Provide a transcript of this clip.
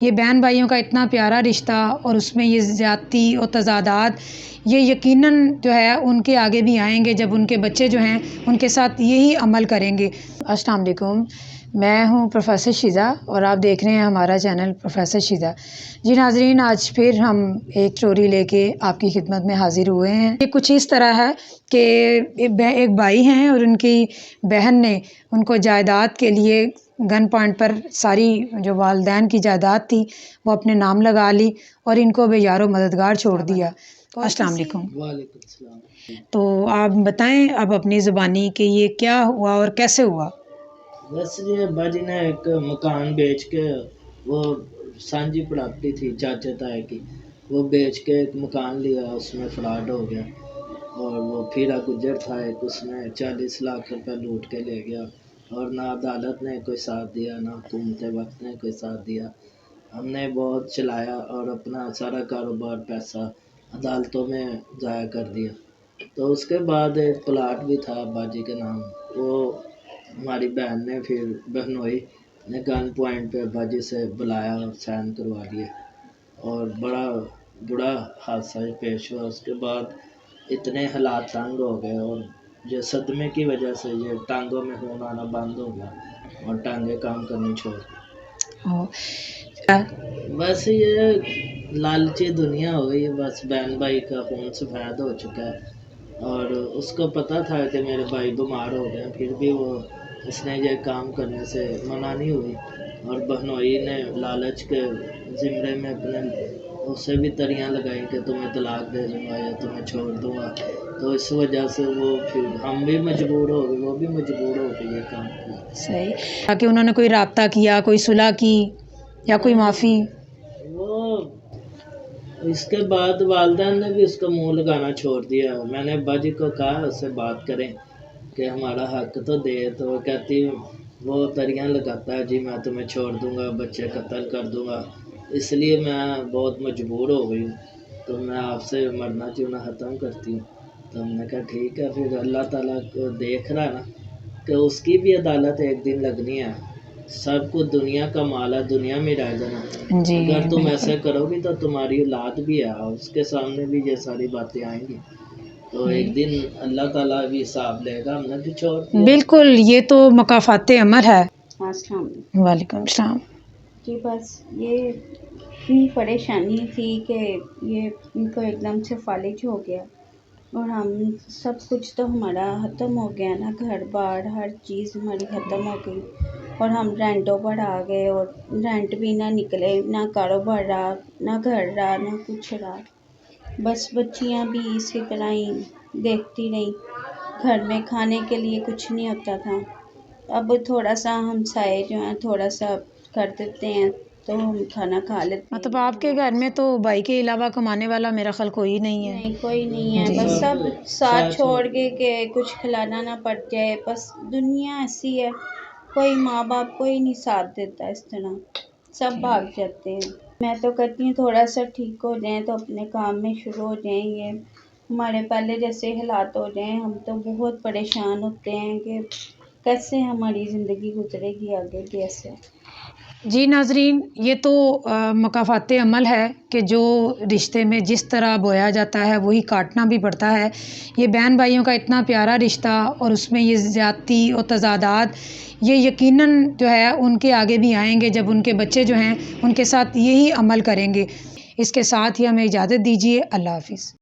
یہ بہن بھائیوں کا اتنا پیارا رشتہ اور اس میں یہ زیادتی اور تضادات یہ یقیناً جو ہے ان کے آگے بھی آئیں گے جب ان کے بچے جو ہیں ان کے ساتھ یہی عمل کریں گے۔ السلام علیکم، میں ہوں پروفیسر شیزہ اور آپ دیکھ رہے ہیں ہمارا چینل پروفیسر شیزہ۔ جی ناظرین، آج پھر ہم ایک اسٹوری لے کے آپ کی خدمت میں حاضر ہوئے ہیں۔ یہ کچھ اس طرح ہے کہ ایک بھائی ہیں اور ان کی بہن نے ان کو جائیداد کے لیے گن پوائنٹ پر ساری جو والدین کی جائیداد تھی وہ اپنے نام لگا لی اور ان کو بے یار و مددگار چھوڑ دیا۔ السلام علیکم۔ وعلیکم السلام۔ تو آپ بتائیں اب اپنی زبانی کہ یہ کیا ہوا اور کیسے ہوا؟ بس یہ ابا جی نے ایک مکان بیچ کے، وہ سانجھی پراپرٹی تھی چاچا تائے کی، وہ بیچ کے ایک مکان لیا، اس میں فراڈ ہو گیا اور وہ پھیرا گجر تھا ایک، اس نے 40 لاکھ روپے لوٹ کے لے گیا اور نہ عدالت نے کوئی ساتھ دیا نہ حکومت وقت نے کوئی ساتھ دیا۔ ہم نے بہت چلایا اور اپنا سارا کاروبار پیسہ عدالتوں میں ضائع کر دیا۔ تو اس کے بعد ایک پلاٹ بھی تھا ابا جی کے نام، وہ ہماری بہن نے پھر بہنوئی نے گن پوائنٹ پہ ابا جی سے بلایا اور سائن کروا لیے اور بڑا برا حادثہ پیش ہوا۔ اس کے بعد اتنے حالات تنگ ہو گئے اور یہ صدمے کی وجہ سے یہ ٹانگوں میں خون آنا بند ہو گیا اور ٹانگیں کام کرنی چھوڑ دی۔ بس یہ لالچی دنیا ہو گئی ہے، بس بہن بھائی کا خون سفید ہو چکا ہے اور اس کو پتہ تھا کہ میرے بھائی بیمار ہو گئے، پھر بھی اس نے یہ کام کرنے سے منع نہیں ہوئی اور بہنوئی نے لالچ کے زمرے میں اپنے اسے بھی تریاں لگائیں کہ تمہیں طلاق دے دوں گا یا تمہیں چھوڑ دوں گا۔ تو اس وجہ سے وہ پھر ہم بھی مجبور ہو گئے، وہ بھی مجبور ہو کے یہ کام کیا۔ صحیح، تاکہ انہوں نے کوئی رابطہ کیا، کوئی صلح کی یا کوئی معافی؟ وہ اس کے بعد والدین نے بھی اس کا منہ لگانا چھوڑ دیا۔ میں نے ابا جی کو کہا اس سے بات کریں کہ ہمارا حق تو دے، تو وہ کہتی وہ تریاں لگاتا ہے جی میں تمہیں چھوڑ دوں گا، بچے قتل کر دوں گا، اس لیے میں بہت مجبور ہو گئی ہوں، تو میں آپ سے مرنا جینا ختم کرتی ہوں۔ تو ہم نے کہا ٹھیک ہے، پھر اللہ تعالیٰ کو دیکھ رہا ہے نا کہ اس کی بھی عدالت ایک دن لگنی ہے، سب کو دنیا کا مال ہے، دنیا میں رہ جانا۔ جی اگر تم ایسے کرو گی تو تمہاری اولاد بھی ہے اور اس کے سامنے بھی یہ ساری باتیں آئیں گی، تو ایک دن اللہ تعالیٰ بھی حساب لے گا۔ ہم نے بھی چھوڑ دیا۔ بالکل، یہ تو مکافات عمل ہے۔ السلام علیکم۔ وعلیکم السلام۔ جی بس یہ اتنی پریشانی تھی کہ یہ ان کو ایک دم سے فالج ہو گیا اور ہم سب کچھ تو ہمارا ختم ہو گیا نا، گھر بار ہر چیز ہماری ختم ہو گئی اور ہم رینٹوں پر آ گئے اور رینٹ بھی نہ نکلے، نہ کاروبار رہا، نہ گھر رہا، نہ کچھ رہا، بس بچیاں بھی اسی طرح ہی دیکھتی رہیں، گھر میں کھانے کے لیے کچھ نہیں ہوتا تھا۔ اب تھوڑا سا ہمسائے جو ہیں تھوڑا سا کر دیتے ہیں تو ہم کھانا کھا لیتے ہیں۔ مطلب آپ کے گھر میں تو بھائی کے علاوہ کمانے والا میرا خیال کوئی نہیں ہے؟ نہیں، کوئی نہیں ہے، جی۔ بس سب ساتھ چھوڑ کے کہ کچھ کھلانا نہ پڑ جائے، بس دنیا ایسی ہے، کوئی ماں باپ کوئی نہیں ساتھ دیتا، اس طرح سب بھاگ جاتے ہیں۔ میں تو کہتی ہوں تھوڑا سا ٹھیک ہو جائیں تو اپنے کام میں شروع ہو جائیں، یہ ہمارے پہلے جیسے حالات ہو جائیں، ہم تو بہت پریشان ہوتے ہیں کہ کیسے ہماری زندگی گزرے گی آگے کیسے۔ جی ناظرین، یہ تو مکافات عمل ہے کہ جو رشتے میں جس طرح بویا جاتا ہے وہی کاٹنا بھی پڑتا ہے۔ یہ بہن بھائیوں کا اتنا پیارا رشتہ اور اس میں یہ زیادتی اور تضادات یہ یقیناً جو ہے ان کے آگے بھی آئیں گے جب ان کے بچے جو ہیں ان کے ساتھ یہی عمل کریں گے۔ اس کے ساتھ ہی ہمیں اجازت دیجیے، اللہ حافظ۔